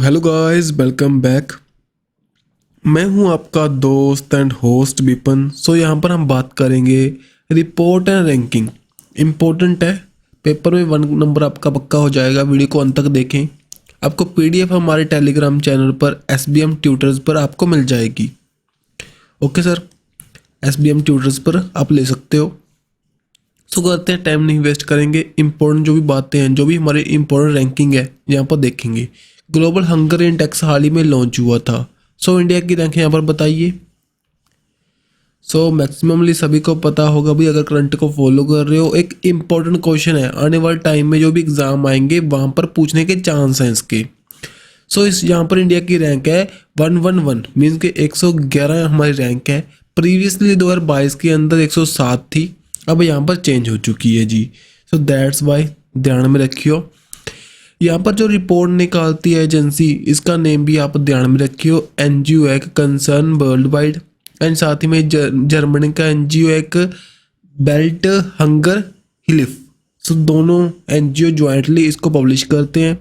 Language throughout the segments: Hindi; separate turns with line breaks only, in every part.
Hello guys, welcome back. मैं हूं आपका दोस्त एंड होस्ट विपिन। यहाँ पर हम बात करेंगे रिपोर्ट एंड रैंकिंग। इम्पोर्टेंट है, पेपर में 1 नंबर आपका पक्का हो जाएगा। वीडियो को अंत तक देखें। आपको पीडीएफ हमारे टेलीग्राम चैनल पर एसबीएम ट्यूटर्स पर आपको मिल जाएगी। ओके सर, एसबीएम ट्यूटर्स पर आप ले सकते हो। करते हैं, टाइम नहीं वेस्ट करेंगे। इंपॉर्टेंट जो भी बातें हैं, जो भी हमारे इंपॉर्टेंट रैंकिंग है यहाँ पर देखेंगे। ग्लोबल हंगर इंडेक्स हाल ही में लॉन्च हुआ था। इंडिया की रैंक यहाँ पर बताइए। मैक्सिममली सभी को पता होगा भाई, अगर करंट को फॉलो कर रहे हो। एक इम्पॉर्टेंट क्वेश्चन है, आने वाले टाइम में जो भी एग्जाम आएंगे वहाँ पर पूछने के चांस हैं इसके। इस यहाँ पर इंडिया की रैंक है 111, मीन्स के 111 हमारी रैंक है। प्रीवियसली 2022 के अंदर 107 थी, अब यहाँ पर चेंज हो चुकी है जी। दैट्स वाई ध्यान में रखियो। यहाँ पर जो रिपोर्ट निकालती है एजेंसी, इसका नेम भी आप ध्यान में रखियो। एनजीओ एक कंसर्न वर्ल्ड वाइड, एंड साथ ही में जर्मनी का एनजीओ एक बेल्ट हंगर हिल्फ। दोनों एनजीओ ज्वाइंटली इसको पब्लिश करते हैं।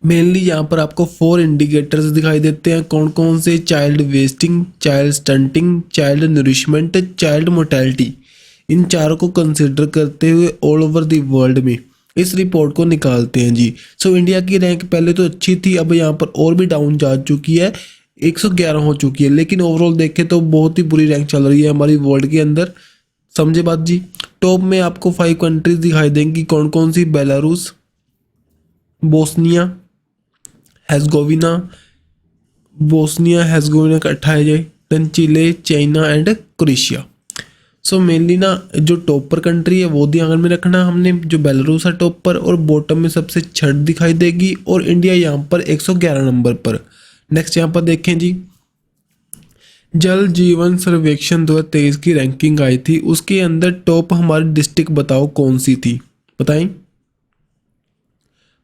मेनली यहाँ पर आपको 4 इंडिकेटर्स दिखाई देते हैं। कौन कौन से? Child wasting, child stunting, child nourishment, child mortality. इन चारों को कंसिडर करते हुए ऑल ओवर द वर्ल्ड में इस रिपोर्ट को निकालते हैं जी। इंडिया की रैंक पहले तो अच्छी थी, अब यहाँ पर और भी डाउन जा चुकी है, 111 हो चुकी है। लेकिन ओवरऑल देखें तो बहुत ही बुरी रैंक चल रही है हमारी वर्ल्ड के अंदर। समझे बात जी। टॉप में आपको 5 कंट्रीज दिखाई देंगी। कौन कौन सी? बेलारूस, बोस्निया हेज़गोविना का 28, then Chile, China and Croatia. Mainly ना जो टॉप पर कंट्री है वो ध्यान में रखना हमने। जो बेलारूस है टॉप पर, और बॉटम में सबसे छठ दिखाई देगी, और इंडिया यहाँ पर 111 नंबर पर। नेक्स्ट यहाँ पर देखें जी, जल जीवन सर्वेक्षण 2023 की रैंकिंग आई थी, उसके अंदर टॉप हमारी डिस्ट्रिक्ट बताओ कौन सी थी, बताएं।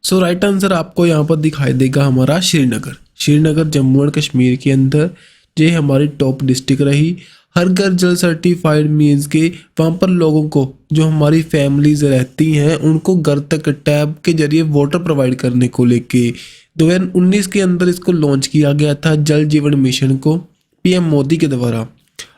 राइट आंसर आपको यहाँ पर दिखाई देगा हमारा श्रीनगर जम्मू एंड कश्मीर के अंदर ये हमारी टॉप डिस्ट्रिक्ट रही। हर घर जल सर्टिफाइड मीन्स के वहाँ पर लोगों को, जो हमारी फैमिलीज रहती हैं, उनको घर तक टैब के जरिए वाटर प्रोवाइड करने को लेके 2019 के अंदर इसको लॉन्च किया गया था, जल जीवन मिशन को, पीएम मोदी के द्वारा।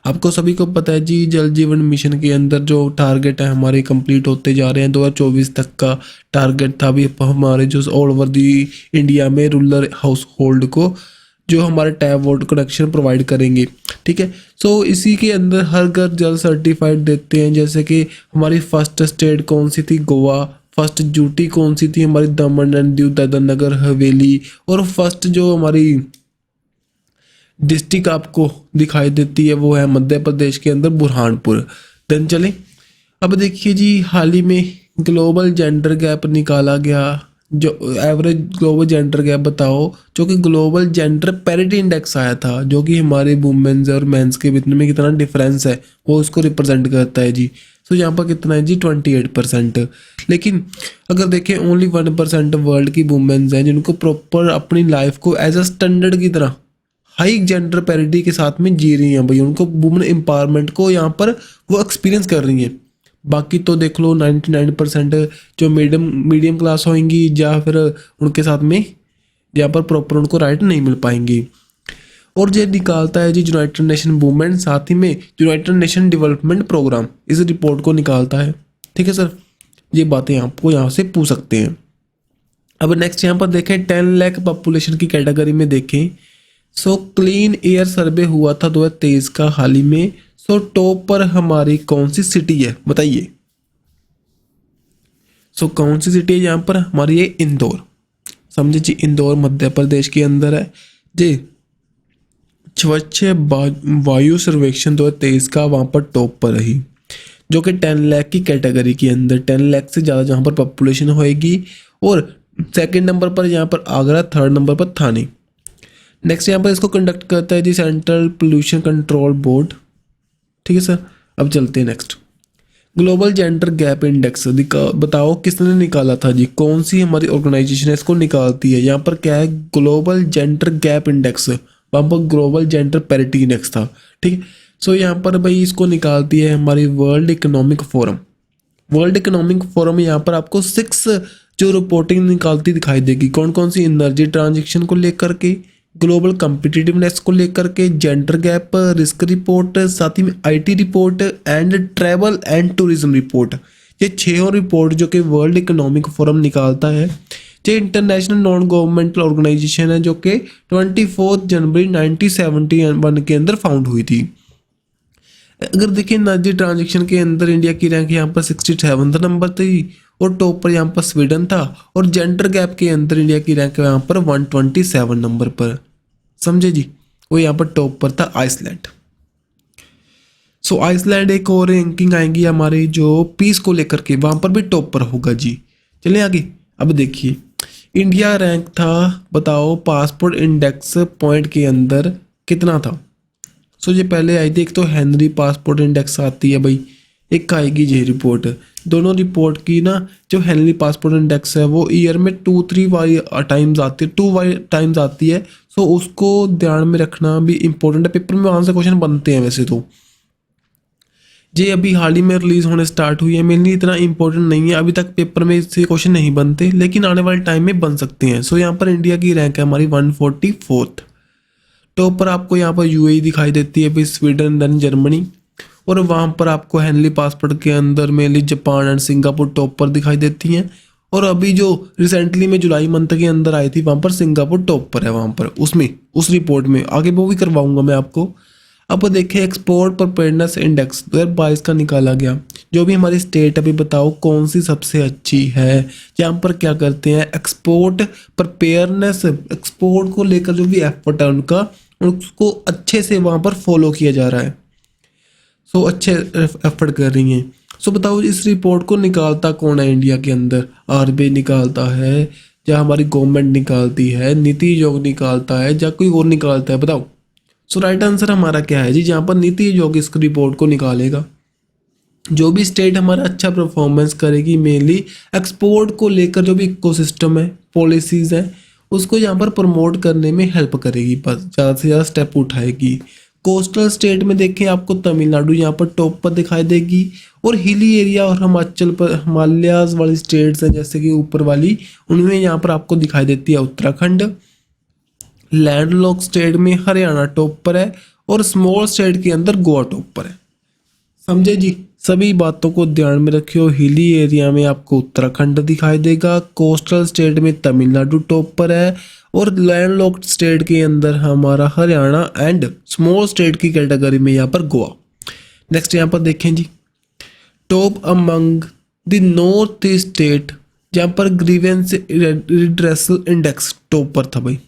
आपको सभी को पता है जी, जल जीवन मिशन के अंदर जो टारगेट है हमारे कंप्लीट होते जा रहे हैं। 2024 तक का टारगेट था भी हमारे, जो ऑल ओवर दी इंडिया में रूरल हाउस होल्ड को जो हमारे टैप वाटर कनेक्शन प्रोवाइड करेंगे। ठीक है, इसी के अंदर हर घर जल सर्टिफाइड देते हैं। जैसे कि हमारी फर्स्ट स्टेट कौन सी थी? गोवा। फर्स्ट यूटी कौन सी थी? हमारी दमन एंड दीव, दादरा नगर हवेली। और फर्स्ट जो हमारी डिस्ट्रिक्ट आपको दिखाई देती है वो है मध्य प्रदेश के अंदर बुरहानपुर। देन चले, अब देखिए जी, हाल ही में ग्लोबल जेंडर गैप निकाला गया। जो एवरेज ग्लोबल जेंडर गैप बताओ, जो कि ग्लोबल जेंडर पैरिटी इंडेक्स आया था, जो कि हमारे वुमेन्स और मेंस के बीच में कितना डिफरेंस है वो उसको रिप्रेजेंट करता है जी। यहाँ पर कितना है जी? 28%। लेकिन अगर देखें, ओनली 1% वर्ल्ड की वुमेन्स हैं जिनको प्रॉपर अपनी लाइफ को एज अ स्टैंडर्ड की तरह हाई जेंडर पैरिटी के साथ में जी रही हैं भाई। उनको वुमेन एम्पावरमेंट को यहाँ पर वो एक्सपीरियंस कर रही हैं। बाकी तो देख लो 99% जो मीडियम क्लास होंगी, या फिर उनके साथ में यहाँ पर प्रॉपर उनको राइट नहीं मिल पाएंगी। और ये निकालता है जी यूनाइटेड नेशन वुमेन, साथ ही में यूनाइटेड नेशन डेवलपमेंट प्रोग्राम इस रिपोर्ट को निकालता है। ठीक है सर, ये बातें आपको यहाँ से पूछ सकते हैं। अब नेक्स्ट यहाँ पर देखें, 10 लाख पॉपुलेशन की कैटेगरी में देखें। क्लीन एयर सर्वे हुआ था 2023 का हाल ही में। टॉप पर हमारी कौन सी सिटी है, बताइए। कौन सी सिटी है यहाँ पर हमारी? ये इंदौर। समझे जी, इंदौर मध्य प्रदेश के अंदर है जी। स्वच्छ वायु सर्वेक्षण 2023 का वहाँ पर टॉप पर रही, जो कि 10 लाख की कैटेगरी के अंदर, 10 लाख से ज़्यादा जहाँ पर पॉपुलेशन होएगी। और सेकंड नंबर पर यहाँ पर आगरा, थर्ड नंबर पर थाने। नेक्स्ट यहाँ पर इसको कंडक्ट करता है जी सेंट्रल पोल्यूशन कंट्रोल बोर्ड। ठीक है सर, अब चलते हैं next. Global gender gap index बताओ किसने निकाला था जी? कौन सी हमारी ऑर्गेनाइजेशन है इसको निकालती है? यहाँ पर क्या है? ग्लोबल जेंडर गैप इंडेक्स, वहाँ पर ग्लोबल जेंडर पैरिटी इंडेक्स था। ठीक है, यहाँ पर भाई इसको निकालती है हमारी world economic forum. World economic forum यहाँ पर आपको 6 जो रिपोर्टिंग निकालती दिखाई देगी। कौन कौन सी? एनर्जी ट्रांजेक्शन को लेकर के, ग्लोबल कम्पिटिटिवनेस को लेकर के, जेंडर गैप, रिस्क रिपोर्ट, साथ ही में IT report and travel and tourism report. ये 6 रिपोर्ट जो कि वर्ल्ड इकोनॉमिक फोरम निकालता है। ये इंटरनेशनल नॉन गवर्नमेंटल ऑर्गेनाइजेशन है जो कि 24 जनवरी 1971 के अंदर फाउंड हुई थी। अगर देखिए एनर्जी ट्रांजेक्शन के अंदर इंडिया की रैंक यहाँ पर 67 नंबर थी और टॉप पर यहाँ पर स्वीडन था। और जेंडर गैप के अंदर इंडिया की रैंक यहाँ पर 127 नंबर पर, समझे जी। वो यहाँ पर टॉप पर था आइसलैंड। सो आइसलैंड एक और रैंकिंग आएंगी हमारे जो पीस को लेकर के, वहाँ पर भी टॉप पर होगा जी। चलिए आगे। अब देखिए इंडिया रैंक था, बताओ पासपोर्ट इंडेक्स पॉइंट के अंदर कितना था। सो ये पहले आई थी, एक तो हेनरी पासपोर्ट इंडेक्स आती है भाई, एक आएगी ये रिपोर्ट। दोनों रिपोर्ट की ना जो हेनरी पासपोर्ट इंडेक्स है वो ईयर में 2-3 टाइम्स आती है, 2 टाइम्स आती है। सो उसको ध्यान में रखना भी इम्पोर्टेंट है, पेपर में वहाँ से क्वेश्चन बनते हैं वैसे तो। ये अभी हाल ही में रिलीज होने स्टार्ट हुई है, मेरे लिए इतना इंपॉर्टेंट नहीं है, अभी तक पेपर में इससे क्वेश्चन नहीं बनते, लेकिन आने वाले टाइम में बन सकते हैं। सो यहाँ पर इंडिया की रैंक है हमारी 144th। टॉप पर आपको यहाँ पर यूएई दिखाई देती है, फिर स्वीडन, देन जर्मनी, और वहाँ पर आपको हेनली पासपोर्ट के अंदर mainly Japan and Singapore top पर दिखाई देती हैं। और अभी जो रिसेंटली में जुलाई मंथ के अंदर आई थी वहाँ पर सिंगापुर टॉप पर है, वहाँ पर उसमें उस रिपोर्ट में आगे वो भी करवाऊंगा मैं आपको। अब देखें एक्सपोर्ट प्रिपेयरनेस इंडेक्स 2022 का निकाला गया, जो भी हमारी स्टेट अभी बताओ कौन सी सबसे अच्छी है। यहाँ पर क्या करते हैं, एक्सपोर्ट प्रिपेयरनेस, एक्सपोर्ट को लेकर जो भी एफर्ट है उनका, उसको अच्छे से वहाँ पर फॉलो किया जा रहा है। सो अच्छे एफर्ट कर रही हैं। सो बताओ इस रिपोर्ट को निकालता कौन है इंडिया के अंदर? आरबीआई निकालता है, या हमारी गवर्नमेंट निकालती है, नीति आयोग निकालता है, या कोई और निकालता है, बताओ। सो राइट आंसर हमारा क्या है जी, जहाँ पर नीति आयोग इस रिपोर्ट को निकालेगा। जो भी स्टेट हमारा अच्छा परफॉर्मेंस करेगी मेनली एक्सपोर्ट को लेकर, जो भी इकोसिस्टम है, पॉलिसीज़ हैं, उसको यहाँ पर प्रमोट करने में हेल्प करेगी, बस ज़्यादा से ज़्यादा स्टेप उठाएगी। कोस्टल स्टेट में देखें आपको तमिलनाडु यहाँ पर टॉप पर दिखाई देगी, और हिली एरिया और हिमाचल पर हिमालयाज वाली स्टेट्स हैं जैसे कि ऊपर वाली, उनमें यहाँ पर आपको दिखाई देती है उत्तराखंड। लैंडलॉक स्टेट में हरियाणा टॉप पर है, और स्मॉल स्टेट के अंदर गोवा टॉप पर है, समझे जी। सभी बातों को ध्यान में रखियो। हिली एरिया में आपको उत्तराखंड दिखाई देगा, कोस्टल स्टेट में तमिलनाडु टॉप पर है, और लैंडलॉक्ड स्टेट के अंदर हमारा हरियाणा, एंड स्मॉल स्टेट की कैटेगरी में यहाँ पर गोवा। नेक्स्ट यहाँ पर देखें जी, top among the north east state, जहाँ पर ग्रीवेंस रिड्रेसल इंडेक्स टॉप पर था भाई,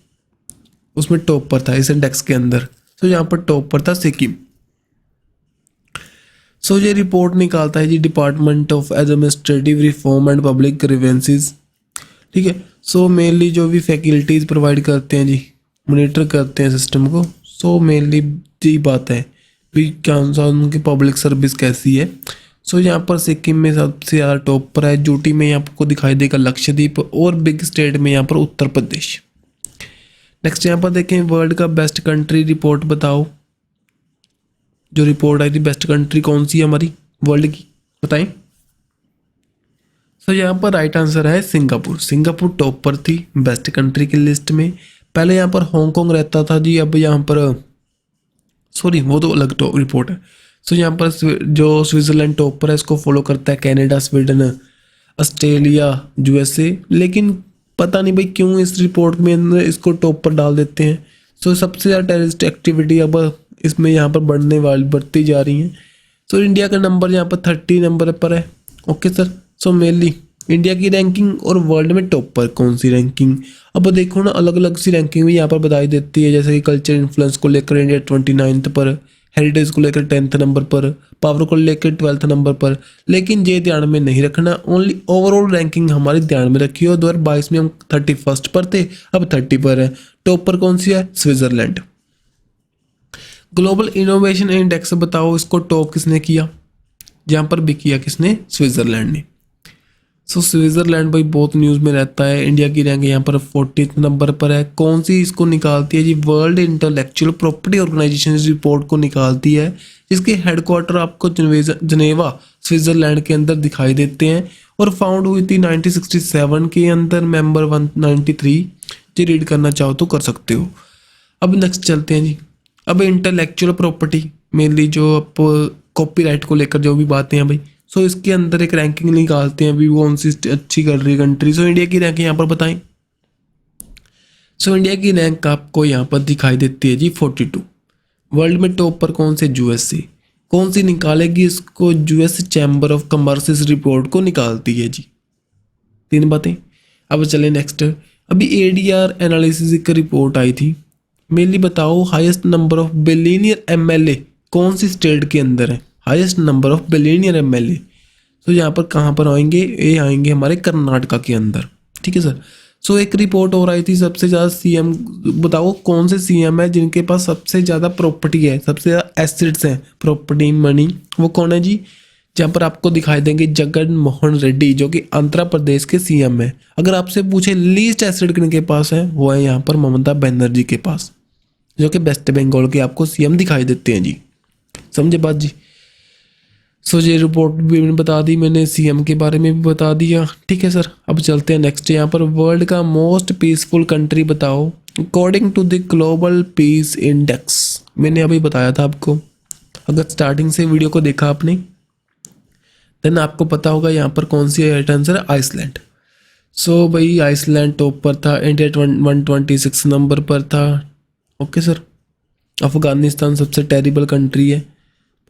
उसमें टॉप पर था इस इंडेक्स के अंदर। तो यहाँ पर टॉप पर था सिक्किम। सो ये रिपोर्ट निकालता है जी department of administrative reform and public grievances, ठीक है। सो मेनली जो भी फैकल्टीज प्रोवाइड करते हैं जी, मॉनिटर करते हैं सिस्टम को। सो मेनली यही बात है भी कौन सा उनकी पब्लिक सर्विस कैसी है। सो यहाँ पर सिक्किम में सबसे ज़्यादा टॉप पर है, यूटी में आपको दिखाई देगा लक्षद्वीप, और बिग स्टेट में यहाँ पर उत्तर प्रदेश। नेक्स्ट यहाँ पर देखें वर्ल्ड का बेस्ट कंट्री रिपोर्ट, बताओ जो रिपोर्ट आई थी बेस्ट कंट्री कौन सी है हमारी वर्ल्ड की, बताएं। सो यहाँ पर राइट आंसर है सिंगापुर। सिंगापुर टॉप पर थी बेस्ट कंट्री की लिस्ट में। पहले यहाँ पर हांगकांग रहता था जी, अब यहाँ पर सॉरी वो तो अलग रिपोर्ट है। सो यहाँ पर जो स्विट्जरलैंड टॉप पर है, इसको फॉलो करता है कनाडा, स्वीडन, ऑस्ट्रेलिया, यूएसए। लेकिन पता नहीं भाई क्यों इस रिपोर्ट में इसको टॉप पर डाल देते हैं। सो सबसे ज़्यादा टेररिस्ट एक्टिविटी अब इसमें यहाँ पर बढ़ती जा रही हैं। सो इंडिया का नंबर यहाँ पर 30 नंबर पर है। Okay sir. So mainly India की रैंकिंग और वर्ल्ड में टॉप पर कौन सी रैंकिंग, अब देखो ना अलग अलग सी रैंकिंग भी यहाँ पर बताई देती है। जैसे कि कल्चर इन्फ्लुएंस को लेकर इंडिया 29th पर, हेरिटेज को लेकर 10th नंबर पर, पावर को लेकर 12th नंबर पर। लेकिन ये ध्यान में नहीं रखना, ओनली ओवरऑल रैंकिंग हमारी ध्यान में रखी हो। 2022 में हम 31st पर थे, अब 30 पर है। टॉप पर कौन सी है? स्विट्जरलैंड। ग्लोबल इनोवेशन इंडेक्स बताओ इसको टॉप किसने किया? यहाँ पर भी किया किसने? स्विट्जरलैंड ने। सो स्विट्ज़रलैंड भाई बहुत न्यूज़ में रहता है। इंडिया की रैंक यहाँ पर 40 नंबर पर है। कौन सी इसको निकालती है जी? वर्ल्ड इंटेलेक्चुअल प्रॉपर्टी ऑर्गेनाइजेशन इस रिपोर्ट को निकालती है, जिसके हेडक्वार्टर आपको जनेवा स्विट्ज़रलैंड के अंदर दिखाई देते हैं और फाउंड हुई थी 1967 के अंदर, मेंबर 193। जी रीड करना चाहो तो कर सकते हो। अब नेक्स्ट चलते हैं जी। अब इंटेलेक्चुअल प्रॉपर्टी मेनली जो आप कॉपीराइट को लेकर जो भी बातें हैं भाई, सो इसके अंदर एक रैंकिंग निकालते हैं अभी कौन सी अच्छी कर रही कंट्री। सो इंडिया की रैंक यहाँ पर बताएं। सो इंडिया की रैंक आपको यहाँ पर दिखाई देती है जी 42। वर्ल्ड में टॉप पर कौन से? यूएसए। कौन सी निकालेगी इसको? यूएस चैम्बर ऑफ कॉमर्स इस रिपोर्ट को निकालती है जी। 3 बातें। अब चले नेक्स्ट। अभी एडीआर एनालिसिस की रिपोर्ट आई थी। मेनली बताओ highest number of billionaire MLA कौन सी स्टेट के अंदर है? Highest number of billionaire MLA. तो यहाँ पर कहाँ पर आएंगे? ये आएंगे हमारे कर्नाटका के अंदर। ठीक है सर। सो एक रिपोर्ट और आई थी सबसे ज़्यादा सीएम, बताओ कौन से सीएम है जिनके पास सबसे ज़्यादा प्रॉपर्टी है, सबसे ज़्यादा एसेट्स हैं, प्रॉपर्टी मनी, वो कौन है जी? जहाँ पर आपको दिखाई देंगे जगन मोहन रेड्डी जो कि आंध्र प्रदेश के सीएम है। अगर आपसे पूछे लीस्ट एसेट किनके पास है, वो है यहाँ पर ममता बनर्जी के पास, जो कि वेस्ट बंगाल के आपको सीएम दिखाई देते हैं जी। समझे बात जी? सो ये रिपोर्ट भी मैंने बता दी, मैंने सीएम के बारे में भी बता दिया। ठीक है सर। अब चलते हैं नेक्स्ट। यहाँ पर वर्ल्ड का मोस्ट पीसफुल कंट्री बताओ according to the global peace index. मैंने अभी बताया था आपको, अगर स्टार्टिंग से वीडियो को देखा आपने देन आपको पता होगा यहाँ पर कौन सी राइट आंसर है? आइसलैंड। सो भाई आइसलैंड टॉप पर था, इंडिया 126 नंबर पर था। Okay sir. अफगानिस्तान सबसे टेरिबल कंट्री है,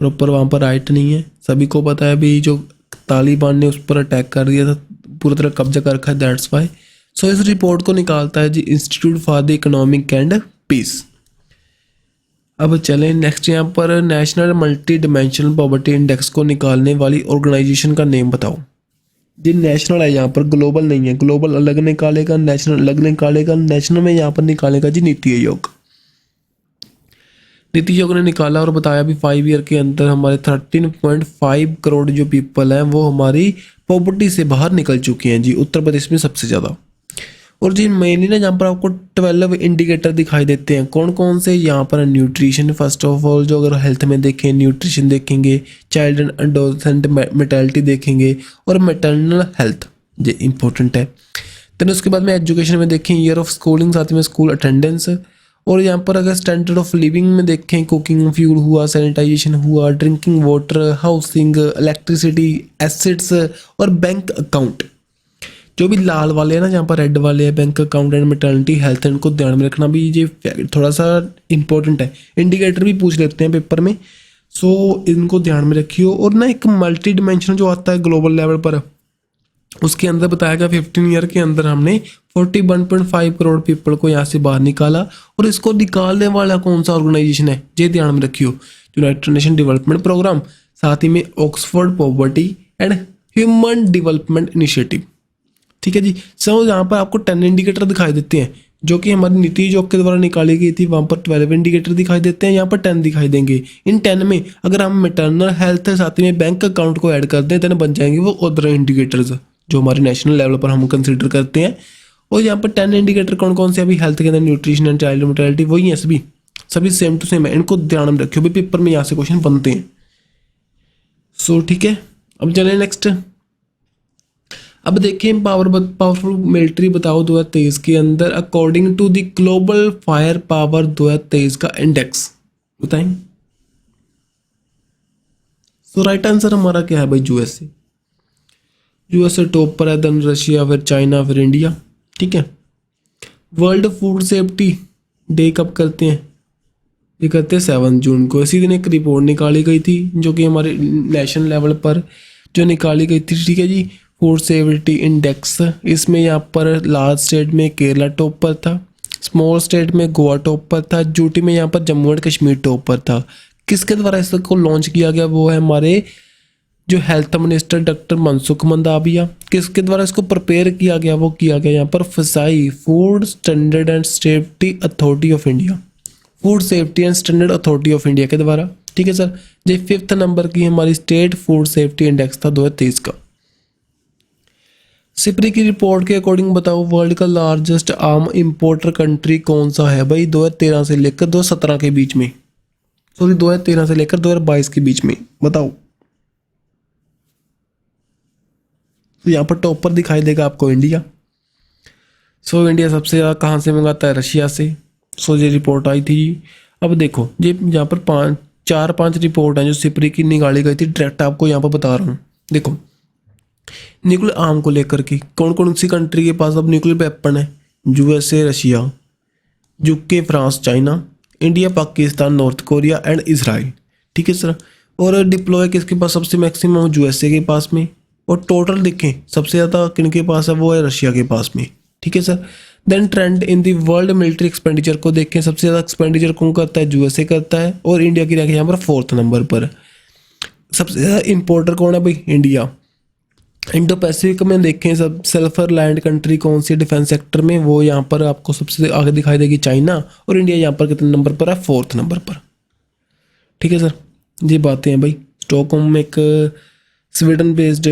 प्रॉपर वहाँ पर राइट नहीं है, सभी को पता है भी, जो तालिबान ने उस पर अटैक कर दिया था, पूरी तरह कब्जा कर रखा है, दैट्स वाई। सो इस रिपोर्ट को निकालता है जी institute for the economic and peace. अब चलें नेक्स्ट। यहाँ पर national multi dimensional poverty index को निकालने वाली ऑर्गेनाइजेशन का नेम बताओ जी। नेशनल है यहाँ पर, ग्लोबल नहीं है। ग्लोबल अलग निकालेगा, नेशनल अलग निकालेगा। नेशनल में यहाँ पर निकालेगा जी नीति आयोग। नीति आयोग ने निकाला और बताया भी 5 ईयर के अंदर हमारे 13.5 करोड़ जो पीपल हैं वो हमारी पॉवर्टी से बाहर निकल चुके हैं जी, उत्तर प्रदेश में सबसे ज़्यादा। और जी मेनली ना यहाँ पर आपको 12 इंडिकेटर दिखाई देते हैं। कौन कौन से? यहाँ पर न्यूट्रिशन फर्स्ट ऑफ ऑल, जो अगर हेल्थ में देखें न्यूट्रिशन देखेंगे, चाइल्ड एंड एडोलसेंट मेटर्निटी देखेंगे और मैटरनल हेल्थ, ये इंपॉर्टेंट है। देन उसके बाद में एजुकेशन में देखें ईयर ऑफ स्कूलिंग, साथ में स्कूल अटेंडेंस। और यहाँ पर अगर स्टैंडर्ड ऑफ लिविंग में देखें कुकिंग फ्यूल हुआ, सैनिटाइजेशन हुआ, drinking water, housing, electricity, assets और बैंक अकाउंट। जो भी लाल वाले हैं ना, जहाँ पर रेड वाले हैं, bank account and maternity health, इनको ध्यान में रखना भी ये थोड़ा सा इंपॉर्टेंट है। इंडिकेटर भी पूछ लेते हैं पेपर में, सो इनको ध्यान में रखियो। और ना एक मल्टी डिमेंशनल जो आता है ग्लोबल लेवल पर, उसके अंदर बताया गया 15 ईयर के अंदर हमने 41.5 करोड़ पीपल को यहाँ से बाहर निकाला। और इसको निकालने वाला कौन सा ऑर्गेनाइजेशन है, ये ध्यान में रखियो, यूनाइटेड नेशन डेवलपमेंट प्रोग्राम, साथ ही में Oxford poverty and human development initiative. ठीक है जी। सो यहाँ पर आपको 10 इंडिकेटर दिखाई देते हैं जो कि हमारी नीति आयोग के द्वारा निकाली गई थी। वहाँ पर 12 इंडिकेटर दिखाई देते हैं, यहाँ पर 10 दिखाई देंगे। इन 10 में अगर हम मैटरनल हेल्थ साथ ही में बैंक अकाउंट को ऐड कर दें तो बन जाएंगे वो अदर इंडिकेटर्स जो हमारे नेशनल लेवल पर हम कंसिडर करते हैं। और यहाँ पर 10 इंडिकेटर कौन कौन से? अभी हेल्थ के अंदर न्यूट्रिशन एंड चाइल्ड मोर्टेलिटी वही है, सभी सेम टू सेम है। इनको ध्यान में रखियो भी, पेपर में यहाँ से क्वेश्चन बनते हैं। सो ठीक है। अब चलें नेक्स्ट। अब देखिए पावरफुल मिलिट्री बताओ 2023 के अंदर according to the global firepower 2023 का इंडेक्स बताएं। सो राइट आंसर हमारा क्या है भाई? यूएसए टॉप पर है, देन रशिया, फिर चाइना, फिर इंडिया। ठीक है। वर्ल्ड फूड सेफ्टी डे कब करते हैं? ये करते हैं 7 जून को। इसी दिन एक रिपोर्ट निकाली गई थी जो कि हमारे नेशनल लेवल पर जो निकाली गई थी। ठीक है जी। फूड सेफ्टी इंडेक्स, इसमें यहाँ पर लार्ज स्टेट में केरला टॉप पर था, स्मॉल स्टेट में गोवा टॉप पर था, यूटी में यहाँ पर जम्मू एंड कश्मीर टॉप पर था। किसके द्वारा इसको लॉन्च किया गया? वो है हमारे जो health minister doctor Mansukh Mandaviya. किसके द्वारा इसको प्रिपेयर किया गया? वो किया गया यहाँ पर फसाई, food standard and safety authority of India, food safety and standard authority of India के द्वारा। ठीक है सर। ये 5th नंबर की हमारी स्टेट फूड सेफ्टी इंडेक्स था 2023 का। सिप्री की रिपोर्ट के अकॉर्डिंग बताओ वर्ल्ड का लार्जेस्ट आम इंपोर्टर कंट्री कौन सा है भाई 2013 से लेकर 2017 के बीच में, सॉरी 2013 से लेकर 2022 के बीच में बताओ। तो यहाँ पर टॉप पर दिखाई देगा आपको इंडिया। सो इंडिया सबसे ज़्यादा कहाँ से मंगाता है, रशिया से। सो ये रिपोर्ट आई थी। अब देखो ये यहाँ पर चार पांच रिपोर्ट हैं जो सिप्री की निकाली गई थी, डायरेक्ट आपको यहाँ पर बता रहा हूँ। देखो न्यूक्लियर आर्म को लेकर के कौन कौन सी कंट्री के पास अब न्यूक्लियर वेपन है, USA, Russia, UK, France, China, India, Pakistan, north Korea and Israel. ठीक है सर। और डिप्लॉय किसके पास सबसे मैक्सिमम, यूएसए के पास में। और टोटल देखें सबसे ज़्यादा किन के पास है, वो है रशिया के पास में। ठीक है sir. Then trend in the world military expenditure को देखें, सबसे ज़्यादा एक्सपेंडिचर कौन करता है, यूएसए करता है। और इंडिया की रैंक यहाँ पर 4th नंबर पर। सबसे ज़्यादा इंपोर्टर कौन है भाई, इंडिया। इंडो पैसिफिक में देखें सब सेल्फर लैंड कंट्री कौन सी डिफेंस सेक्टर में, वो यहाँ पर आपको सबसे आगे दिखाई देगी चाइना। और इंडिया यहाँ पर कितने नंबर पर है, 4th नंबर पर। ठीक है सर। ये बातें हैं भाई। स्टॉकहोम में एक स्वीडन बेस्ड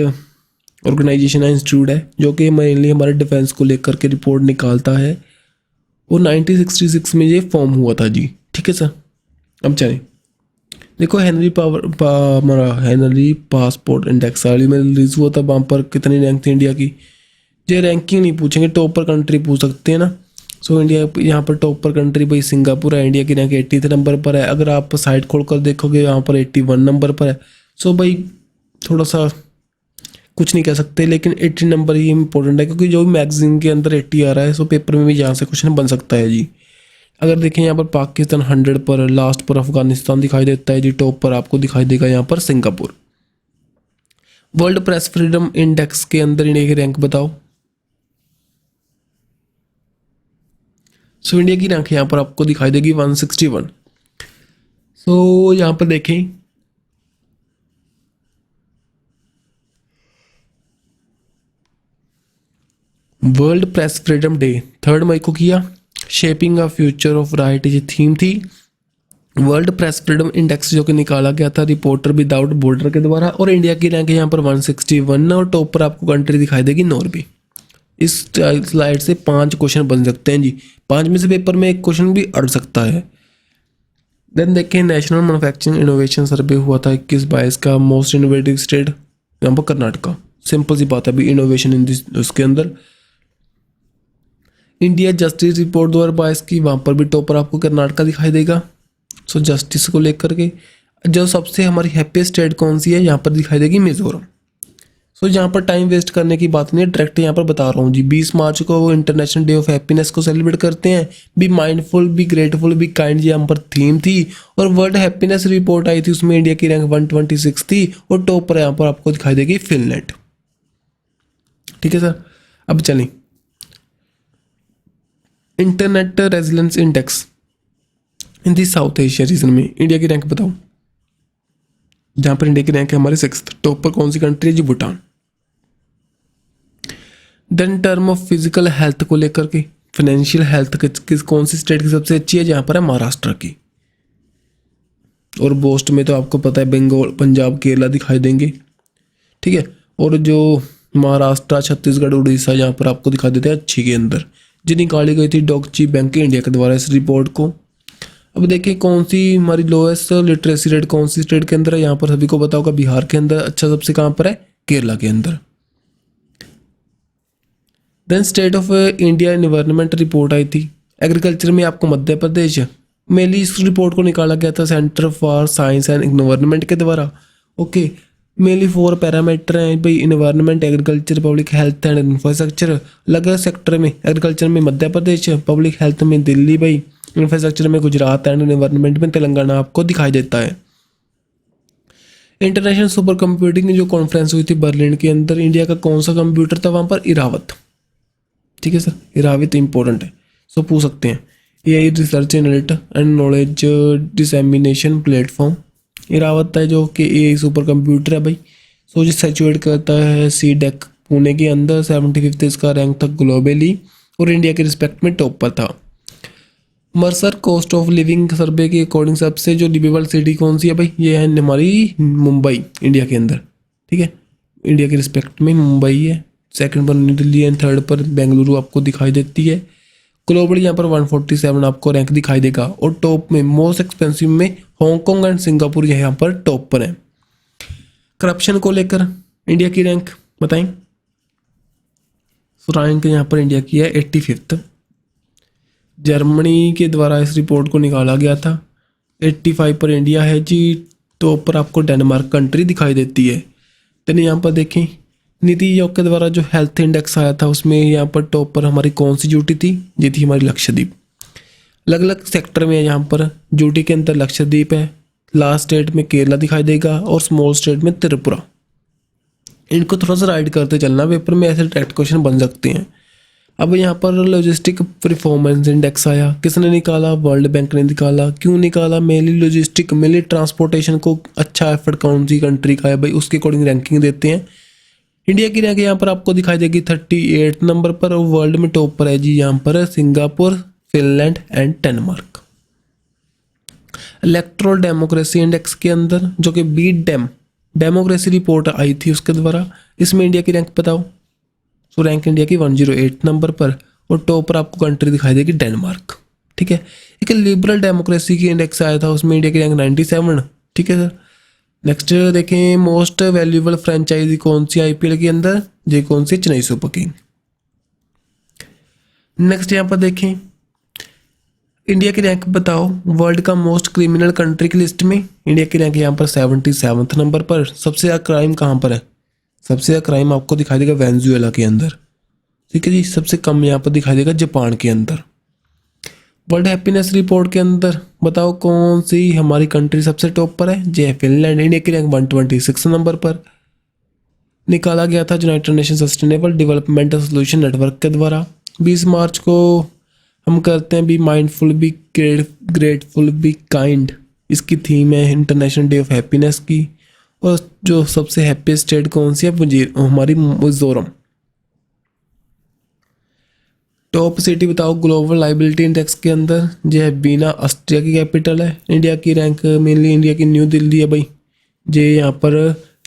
ऑर्गेनाइजेशन है, इंस्टीट्यूट है, जो कि मेनली हमारे डिफेंस को लेकर के रिपोर्ट निकालता है। वो 1966 में ये फॉर्म हुआ था जी। ठीक है सर। अब चलें, देखो हेनरी पासपोर्ट इंडेक्स हाल ही में रिलीज हुआ था। वहाँ पर कितनी रैंक थी इंडिया की, ये रैंकिंग नहीं पूछेंगे, टॉप पर कंट्री पूछ सकते हैं ना। सो इंडिया यहाँ पर टॉप पर कंट्री भाई सिंगापुर है। इंडिया की रैंक 80th नंबर पर है। अगर आप साइट खोल कर देखोगे यहाँ पर 81 नंबर पर है। सो भाई थोड़ा सा कुछ नहीं कह सकते, लेकिन 80 नंबर ही इंपॉर्टेंट है, क्योंकि जो भी मैगजीन के अंदर 80 आ रहा है, सो पेपर में भी यहाँ से क्वेश्चन बन सकता है जी। अगर देखें यहाँ पर पाकिस्तान 100 पर, लास्ट पर अफगानिस्तान दिखाई देता है जी, टॉप पर आपको दिखाई देगा यहाँ पर Singapore. World press freedom index के अंदर इंडिया की रैंक बताओ। सो इंडिया की रैंक यहाँ पर आपको दिखाई देगी 161। सो यहाँ पर देखें वर्ल्ड प्रेस फ्रीडम डे 3 मई को किया। Shaping a future of right ये थीम थी। वर्ल्ड प्रेस फ्रीडम इंडेक्स जो कि निकाला गया था रिपोर्टर विदाउट बॉर्डर के द्वारा। और इंडिया की रैंक यहाँ पर 161 और टॉप पर आपको कंट्री दिखाई देगी नॉर्वे। इस स्लाइड से 5 क्वेश्चन बन सकते हैं जी। 5 में से पेपर में 1 क्वेश्चन भी अड़ सकता है। देन देखें नेशनल मैन्युफैक्चरिंग इनोवेशन सर्वे हुआ था 21-22 का। मोस्ट इनोवेटिव स्टेट यहाँ पर कर्नाटका। सिंपल सी बात है अभी इनोवेशन इन दिस उसके अंदर। इंडिया जस्टिस रिपोर्ट 2022 की, वहाँ पर भी टॉपर आपको कर्नाटका दिखाई देगा। सो जस्टिस को लेकर के जो सबसे हमारी हैप्पीस्ट स्टेट कौन सी है, यहाँ पर दिखाई देगी मिजोरम। सो यहाँ पर टाइम वेस्ट करने की बात नहीं है, डायरेक्ट यहाँ पर बता रहा हूँ जी। 20 मार्च को वो इंटरनेशनल डे ऑफ हैप्पीनेस को सेलिब्रेट करते हैं। Be mindful, be grateful, be kind, यहाँ पर थीम थी। और वर्ल्ड हैप्पीनेस रिपोर्ट आई थी, उसमें इंडिया की रैंक 126 थी। और टॉप पर यहाँ पर आपको दिखाई देगी फिनलैंड। ठीक है सर। अब चलें इंटरनेट रेजिलेंस इंडेक्स इन दी साउथ एशिया रीजन में इंडिया की रैंक बताओ। जहां पर इंडिया की रैंक है हमारे 6th। टॉप पर कौन सी कंट्री है जी, Bhutan. Then term of physical health को लेकर के फाइनेंशियल हेल्थ किस कौन सी स्टेट की सबसे अच्छी है, जहां पर है महाराष्ट्र की। और बोस्ट में तो आपको पता है बंगाल, पंजाब, केरला दिखाई देंगे। ठीक है। और जो महाराष्ट्र, छत्तीसगढ़, उड़ीसा यहाँ पर आपको दिखा देते हैं अच्छी के अंदर, जी निकाली गई थी डॉक्ची बैंक इंडिया के द्वारा इस रिपोर्ट को। अब देखिए कौन सी हमारी लोएस्ट लिटरेसी रेट कौन सी स्टेट के अंदर है, यहाँ पर सभी को बताओगा बिहार के अंदर। अच्छा सबसे कहाँ पर है, केरला के अंदर। Then state of India environment report आई थी। एग्रीकल्चर में आपको मध्य प्रदेश मेनली इस रिपोर्ट को निकाला गया था centre for science and environment के द्वारा। ओके। मेनली 4 पैरामीटर हैं भाई, environment, agriculture, public health and infrastructure. अलग अलग सेक्टर में एग्रीकल्चर में मध्य प्रदेश, पब्लिक हेल्थ में दिल्ली भाई, इंफ्रास्ट्रक्चर में गुजरात एंड इन्वायरमेंट में तेलंगाना आपको दिखाई देता है। इंटरनेशनल सुपर कंप्यूटिंग जो कॉन्फ्रेंस हुई थी बर्लिन के अंदर, इंडिया का कौन सा कंप्यूटर था वहाँ पर, इरावत। ठीक है सर। इरावत इंपॉर्टेंट है, सो पूछ सकते हैं। AI research analyst and knowledge dissemination platform Iravat है, जो कि AI सुपर कंप्यूटर है भाई। सो जो सैचुएट करता है CDEC पुणे के अंदर। 75th इसका रैंक था ग्लोबली और इंडिया के रिस्पेक्ट में टॉप पर था। मर्सर कॉस्ट ऑफ लिविंग सर्वे के अकॉर्डिंग सबसे जो लिवेबल सिटी कौन सी है भाई, ये है हमारी मुंबई इंडिया के अंदर। ठीक है। इंडिया के रिस्पेक्ट में मुंबई है। सेकंड पर न्यू दिल्ली एंड थर्ड पर बेंगलुरु आपको दिखाई देती है। ग्लोबली यहाँ पर 147 आपको रैंक दिखाई देगा और टॉप में मोस्ट एक्सपेंसिव में हांगकांग एंड सिंगापुर यहाँ पर टॉप पर है। करप्शन को लेकर इंडिया की रैंक बताएं। तो रैंक यहाँ पर इंडिया की है 85th। जर्मनी के द्वारा इस रिपोर्ट को निकाला गया था। 85 पर इंडिया है जी। टॉप पर आपको डेनमार्क कंट्री दिखाई देती है। देन यहाँ पर देखें नीति आयोग के द्वारा जो हेल्थ इंडेक्स आया था उसमें यहाँ पर टॉप पर हमारी कौन सी यूटी थी, ये थी हमारी लक्षद्वीप। अलग अलग सेक्टर में यहाँ पर यूटी के अंदर लक्षद्वीप है, लास्ट स्टेट में केरला दिखाई देगा और स्मॉल स्टेट में त्रिपुरा। इनको थोड़ा सा राइड करते चलना, पेपर में ऐसे डायरेक्ट क्वेश्चन बन सकते हैं। अब यहाँ पर लॉजिस्टिक परफॉर्मेंस इंडेक्स आया, किसने निकाला? वर्ल्ड बैंक ने निकाला। क्यों निकाला? मेनली लॉजिस्टिक मेनली ट्रांसपोर्टेशन को अच्छा एफर्ट कौन सी कंट्री का है भाई, उसके अकॉर्डिंग रैंकिंग देते हैं। इंडिया की रैंक यहाँ पर आपको दिखाई देगी 38 नंबर पर और वर्ल्ड में टॉप पर है जी यहाँ पर Singapore, Finland and Denmark. Electoral democracy index के अंदर जो कि बीट डेमोक्रेसी रिपोर्ट आई थी उसके द्वारा, इसमें इंडिया की रैंक बताओ। सो रैंक इंडिया की 108 नंबर पर और टॉप पर आपको कंट्री दिखाई देगी डेनमार्क। ठीक है। एक लिबरल डेमोक्रेसी की इंडेक्स आया था, उसमें इंडिया की रैंक 97। ठीक है सर। नेक्स्ट देखें मोस्ट वैल्यूएबल फ्रेंचाइजी कौन सी आईपीएल के अंदर, ये कौन सी? Chennai super king. नेक्स्ट यहाँ पर देखें इंडिया की रैंक बताओ वर्ल्ड का मोस्ट क्रिमिनल कंट्री की लिस्ट में। इंडिया की रैंक यहाँ पर 77 नंबर पर। सबसे ज़्यादा क्राइम कहाँ पर है? सबसे ज़्यादा क्राइम आपको दिखाई देगा वेनेजुएला के अंदर। ठीक है जी। सबसे कम यहाँ पर दिखाई देगा जापान के अंदर। वर्ल्ड हैप्पीनेस रिपोर्ट के अंदर बताओ कौन सी हमारी कंट्री सबसे टॉप पर है? जे फिनलैंड। इंडिया की रैंक 126 नंबर पर निकाला गया था United nation sustainable development solution network के द्वारा। 20 मार्च को हम करते हैं be mindful, be grateful, be kind. इसकी थीम है इंटरनेशनल डे ऑफ हैप्पीनेस की। और जो सबसे हैप्पीस्ट स्टेट कौन सी है? हमारी मिजोरम। टॉप सिटी बताओ ग्लोबल लाइबिलिटी इंडेक्स के अंदर, जो है बीना ऑस्ट्रिया की कैपिटल है। इंडिया की रैंक मेनली इंडिया की न्यू दिल्ली है भाई, जो यहाँ पर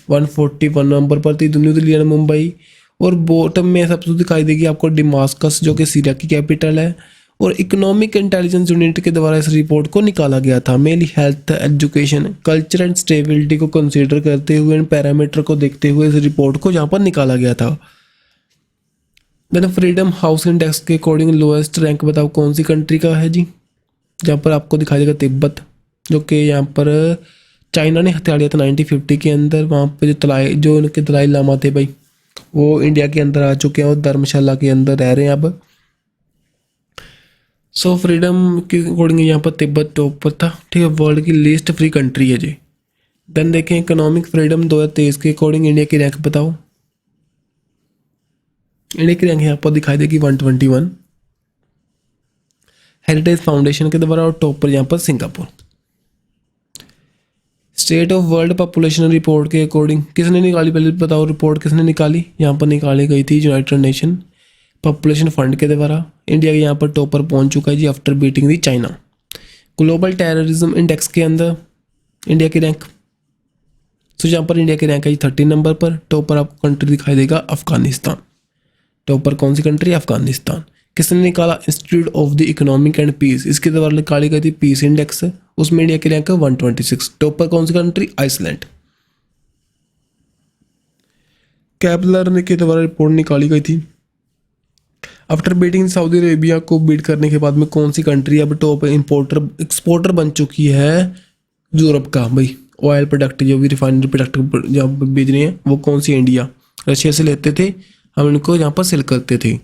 141 नंबर पर थी न्यू दिल्ली एंड मुंबई। और बॉटम में सबसे दिखाई देगी आपको डिमास्कस जो कि सीरिया की कैपिटल है। और इकोनॉमिक इंटेलिजेंस यूनिट के द्वारा इस रिपोर्ट को निकाला गया था। Mainly health, education, culture and stability को कंसीडर करते हुए इन पैरामीटर को देखते हुए इस रिपोर्ट को यहाँ पर निकाला गया था। देन फ्रीडम हाउस इंडेक्स के अकॉर्डिंग लोएस्ट रैंक बताओ कौन सी कंट्री का है जी। जहाँ पर आपको दिखाई देगा तिब्बत, जो कि यहाँ पर चाइना ने हथियार लिया था 1950 के अंदर। वहाँ पे जो उनके दलाई लामा थे भाई, वो इंडिया के अंदर आ चुके हैं और धर्मशाला के अंदर रह रहे हैं अब। सो फ्रीडम के अकॉर्डिंग यहाँ पर तिब्बत टॉप पर था। ठीक है। वर्ल्ड की लीस्ट फ्री कंट्री है जी। देन देखें इकोनॉमिक फ्रीडम 2023 के अकॉर्डिंग इंडिया की रैंक बताओ। इंडिया की रैंक यहाँ पर दिखाई देगी 121 हेरिटेज फाउंडेशन के द्वारा और टॉप पर यहाँ पर Singapore. State of world population report के अकॉर्डिंग किसने निकाली? पहले बताओ रिपोर्ट किसने निकाली? यहाँ पर निकाली गई थी यूनाइटेड नेशन पॉपुलेशन फंड के द्वारा। इंडिया के यहाँ पर टॉप पर पहुँच चुका है जी आफ्टर बीटिंग दी चाइना। ग्लोबल टेररिज्म इंडेक्स के अंदर इंडिया की रैंक, तो यहाँ पर इंडिया की रैंक है जी 30 नंबर पर। टॉप पर आपको कंट्री दिखाई देगा अफगानिस्तान। टॉप पर कौन सी कंट्री? अफगानिस्तान। किसने निकाला? Institute of the economic and peace, इसके द्वारा निकाली गई थी पीस इंडेक्स। उसमें इंडिया की रैंक है 126। टॉप पर कौन सी कंट्री? आइसलैंड। कैपलर ने के द्वारा रिपोर्ट निकाली गई थी आफ्टर बीटिंग सऊदी अरेबिया को बीट करने के बाद में कौन सी कंट्री अब टॉप इंपोर्टर एक्सपोर्टर बन चुकी है यूरोप का भाई। ऑयल प्रोडक्ट जो भी रिफाइनरी प्रोडक्ट जब बेच रहे हैं वो कौन सी? इंडिया। रशिया से लेते थे हम, इनको यहाँ पर सेल करते थे।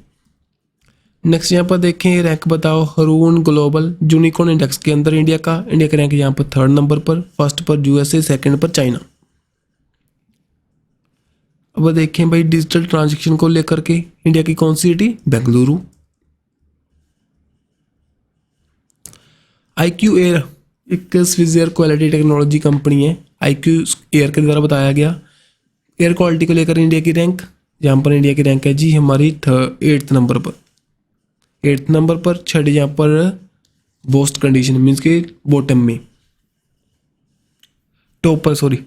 नेक्स्ट यहाँ पर देखें रैंक बताओ हरून ग्लोबल यूनिकॉर्न इंडेक्स के अंदर इंडिया का रैंक यहाँ पर 3rd नंबर पर। फर्स्ट पर यूएसए, सेकंड पर चाइना। अब देखें भाई डिजिटल ट्रांजैक्शन को लेकर के इंडिया की कौन सी सिटी? बेंगलुरु। IQ एयर एक Swiss air quality technology company है, IQ एयर के द्वारा बताया गया। एयर क्वालिटी को लेकर इंडिया की रैंक, यहाँ पर इंडिया की रैंक है जी हमारी 8th नंबर पर। 8th नंबर पर। 6 यहाँ पर वर्स्ट कंडीशन मीन्स के बॉटम में, टॉप पर सॉरी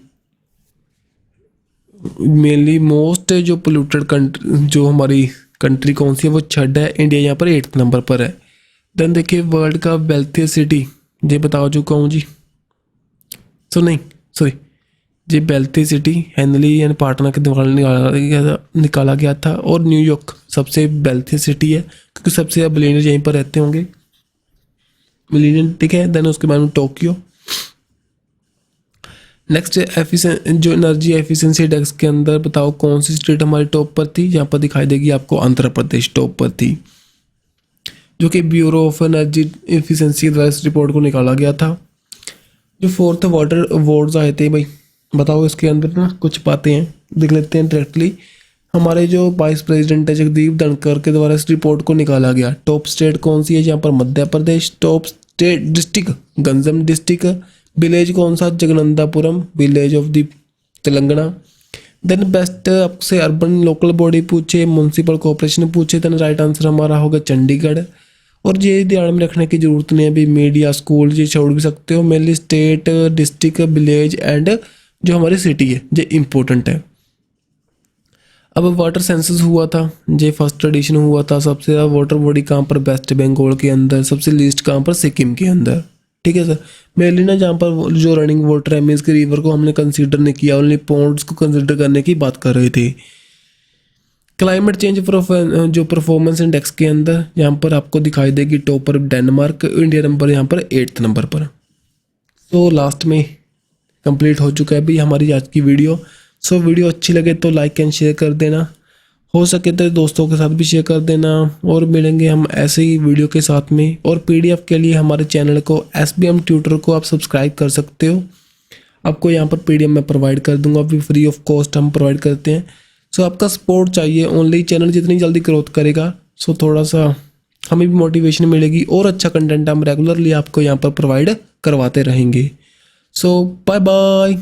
मेनली मोस्ट जो पोल्यूटेड कंट्री जो हमारी कंट्री कौन सी है वो छठ है, इंडिया यहाँ पर 8th नंबर पर है। देन देखिए वर्ल्ड का वेल्थिएस्ट सिटी ये बता चुका हूँ जी, सो नहीं सॉरी जी wealthy city Henley and partner के द्वारा निकाला गया था। और न्यूयॉर्क सबसे वेल्थी सिटी है क्योंकि सबसे ज़्यादा बिलियनर यहीं पर रहते होंगे, बिलियनर, ठीक है। देन उसके बाद में टोक्यो। नेक्स्ट जो एनर्जी एफिशिएंसी इंडेक्स के अंदर बताओ कौन सी स्टेट हमारी टॉप पर थी। यहाँ पर दिखाई देगी आपको आंध्र प्रदेश टॉप पर थी, जो कि ब्यूरो ऑफ एनर्जी एफिशिएंसी द्वारा इस रिपोर्ट को निकाला गया था। जो 4th वाटर अवार्ड्स आए थे भाई, बताओ इसके अंदर ना कुछ बातें हैं, देख लेते हैं डायरेक्टली। हमारे जो वाइस प्रेसिडेंट है जगदीप धनखड़ के द्वारा इस रिपोर्ट को निकाला गया। टॉप स्टेट कौन सी है, जहाँ पर Madhya Pradesh. Top state district Ganjam district. Village कौन सा, Jagnandapuram village of the Telangana. Then best आपसे अर्बन लोकल बॉडी पूछे, म्यूनसिपल कॉर्पोरेशन पूछे, देन राइट आंसर हमारा होगा चंडीगढ़। और ये ध्यान में रखने की जरूरत नहीं है अभी, मीडिया स्कूल ये छोड़ भी सकते हो। Mainly state district village and जो हमारी सिटी है ये इम्पोर्टेंट है। अब वाटर सेंसस हुआ था, ये फर्स्ट एडिशन हुआ था। सबसे ज़्यादा वाटर बॉडी कहाँ पर, वेस्ट बंगाल के अंदर। सबसे लीस्ट कहाँ पर, सिक्किम के अंदर, ठीक है सर। मेनली ना जहाँ पर जो रनिंग वाटर है मीन्स के रिवर को हमने कंसीडर नहीं किया, ओनली पॉन्ड्स को कंसीडर करने की बात कर रहे थे। क्लाइमेट चेंज जो परफॉर्मेंस इंडेक्स के अंदर यहाँ पर आपको दिखाई देगी टॉपर डेनमार्क, इंडिया नंबर यहाँ पर 8th नंबर पर। तो लास्ट में कंप्लीट हो चुका है अभी हमारी आज की वीडियो। सो वीडियो अच्छी लगे तो लाइक एंड शेयर कर देना, हो सके तो दोस्तों के साथ भी शेयर कर देना। और मिलेंगे हम ऐसे ही वीडियो के साथ में। और पीडीएफ के लिए हमारे चैनल को SBM ट्यूटर को आप सब्सक्राइब कर सकते हो, आपको यहाँ पर पीडीएफ मैं प्रोवाइड कर दूंगा, अभी फ्री ऑफ कॉस्ट हम प्रोवाइड करते हैं। सो आपका सपोर्ट चाहिए ओनली, चैनल जितनी जल्दी ग्रोथ करेगा सो थोड़ा सा हमें भी मोटिवेशन मिलेगी और अच्छा कंटेंट हम रेगुलरली आपको यहाँ पर प्रोवाइड करवाते रहेंगे। सो बाय बाय।